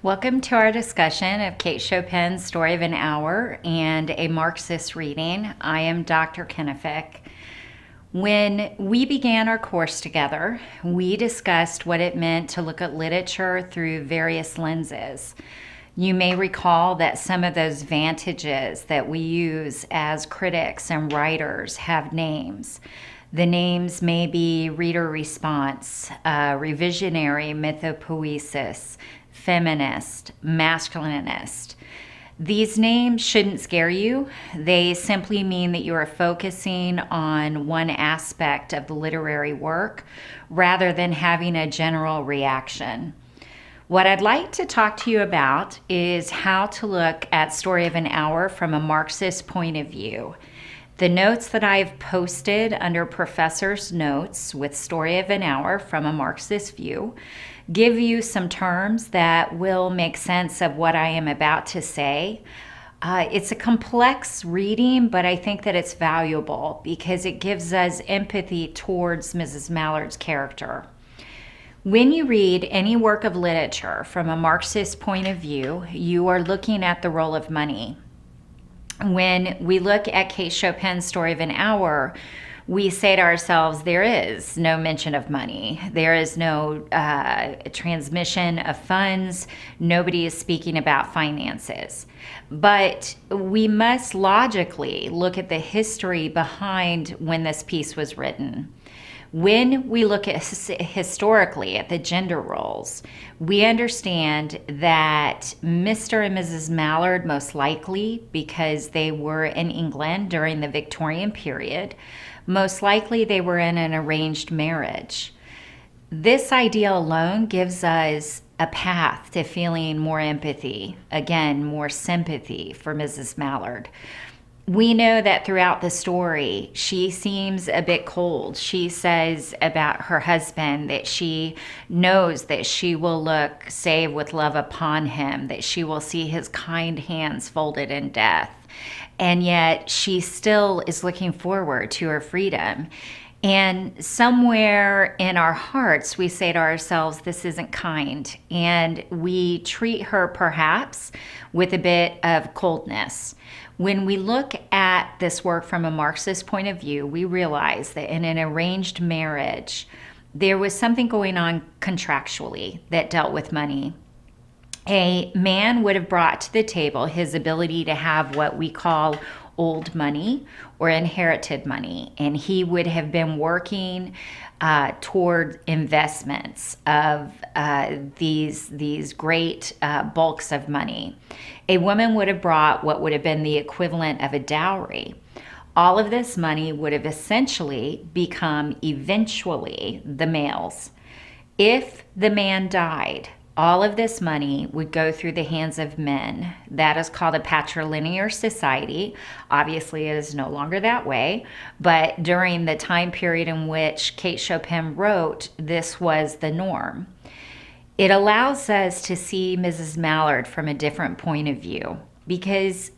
Welcome to our discussion of Kate Chopin's Story of an Hour and a Marxist reading. I am Dr. Kenefick. When we began our course together, we discussed what it meant to look at literature through various lenses. You may recall that some of those vantages that we use as critics and writers have names. The names may be reader response, revisionary mythopoesis, feminist, masculinist. These names shouldn't scare you. They simply mean that you are focusing on one aspect of the literary work rather than having a general reaction. What I'd like to talk to you about is how to look at Story of an Hour from a Marxist point of view. The notes that I've posted under Professor's Notes with Story of an Hour from a Marxist view give you some terms that will make sense of what I am about to say. It's a complex reading, but I think that it's valuable because it gives us empathy towards Mrs. Mallard's character. When you read any work of literature from a Marxist point of view, you are looking at the role of money. When we look at Kate Chopin's Story of an Hour, we say to ourselves, there is no mention of money. There is no transmission of funds. Nobody is speaking about finances. But we must logically look at the history behind when this piece was written. When we look at historically at the gender roles, we understand that Mr. and Mrs. Mallard, most likely because they were in England during the Victorian period, most likely they were in an arranged marriage. This idea alone gives us a path to feeling more empathy, again, more sympathy for Mrs. Mallard. We know that throughout the story, she seems a bit cold. She says about her husband that she knows that she will look, save with love upon him, that she will see his kind hands folded in death. And yet she still is looking forward to her freedom. And somewhere in our hearts, we say to ourselves, this isn't kind. And we treat her perhaps with a bit of coldness. When we look at this work from a Marxist point of view, we realize that in an arranged marriage, there was something going on contractually that dealt with money. A man would have brought to the table his ability to have what we call old money or inherited money, and he would have been working toward investments of these great bulks of money. A woman would have brought what would have been the equivalent of a dowry. All of this money would have essentially become eventually the male's. If the man died, all of this money would go through the hands of men. That is called a patrilineal society. Obviously, it is no longer that way, but during the time period in which Kate Chopin wrote, this was the norm. It allows us to see Mrs. Mallard from a different point of view because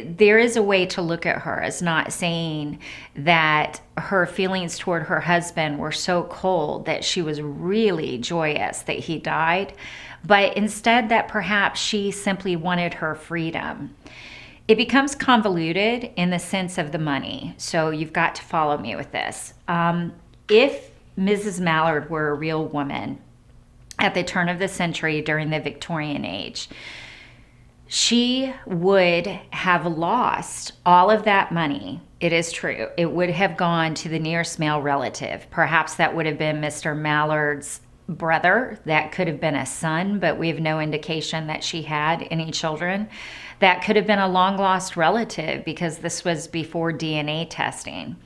there is a way to look at her as not saying that her feelings toward her husband were so cold that she was really joyous that he died, but instead that perhaps she simply wanted her freedom. It becomes convoluted in the sense of the money, so you've got to follow me with this. If Mrs. Mallard were a real woman at the turn of the century during the Victorian age, she would have lost all of that money. It is true. It would have gone to the nearest male relative. Perhaps that would have been Mr. Mallard's brother. That could have been a son, but we have no indication that she had any children. That could have been a long-lost relative because this was before DNA testing.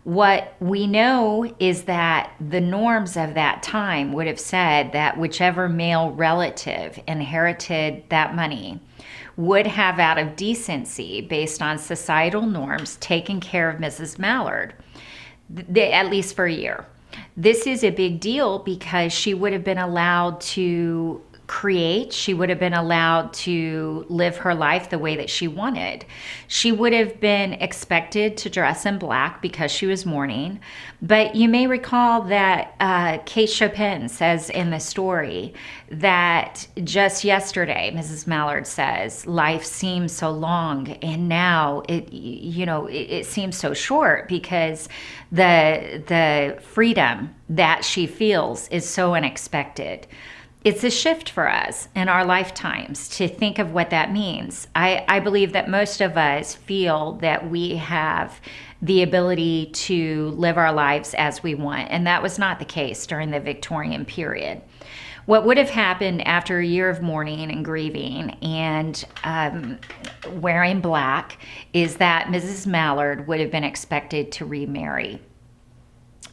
What we know is that the norms of that time would have said that whichever male relative inherited that money would have, out of decency, based on societal norms, taken care of Mrs. Mallard, at least for a year. This is a big deal because she would have been allowed to create. She would have been allowed to live her life the way that she wanted. She would have been expected to dress in black because she was mourning. But you may recall that Kate Chopin says in the story that just yesterday, Mrs. Mallard says, life seems so long, and now it seems so short because the freedom that she feels is so unexpected. It's a shift for us in our lifetimes to think of what that means. I believe that most of us feel that we have the ability to live our lives as we want, and that was not the case during the Victorian period. What would have happened after a year of mourning and grieving and wearing black is that Mrs. Mallard would have been expected to remarry.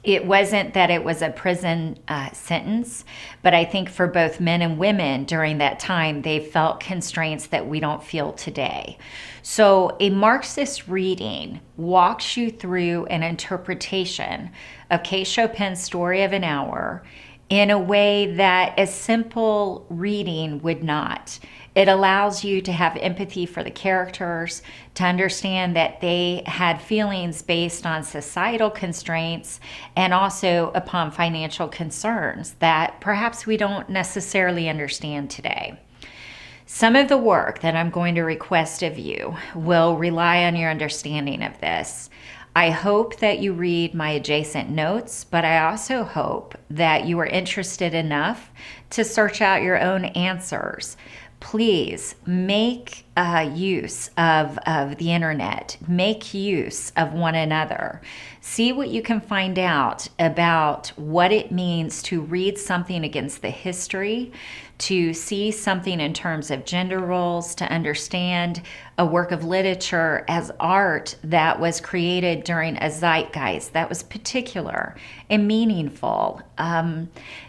It wasn't that it was a prison sentence, but I think for both men and women during that time, they felt constraints that we don't feel today. So a Marxist reading walks you through an interpretation of Kate Chopin's Story of an Hour in a way that a simple reading would not. It allows you to have empathy for the characters, to understand that they had feelings based on societal constraints and also upon financial concerns that perhaps we don't necessarily understand today. Some of the work that I'm going to request of you will rely on your understanding of this. I hope that you read my adjacent notes, but I also hope that you are interested enough to search out your own answers. Please make use of the internet. Make use of one another. See what you can find out about what it means to read something against the history, to see something in terms of gender roles, to understand a work of literature as art that was created during a zeitgeist that was particular and meaningful.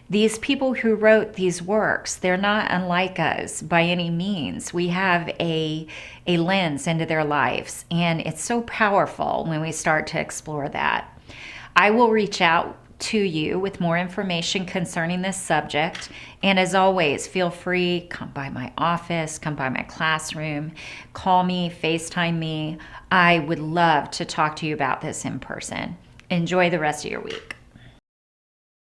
These people who wrote these works, they're not unlike us by any means. We have a lens into their lives, and it's so powerful when we start to explore that. I will reach out to you with more information concerning this subject. And as always, feel free, come by my office, come by my classroom, call me, FaceTime me. I would love to talk to you about this in person. Enjoy the rest of your week.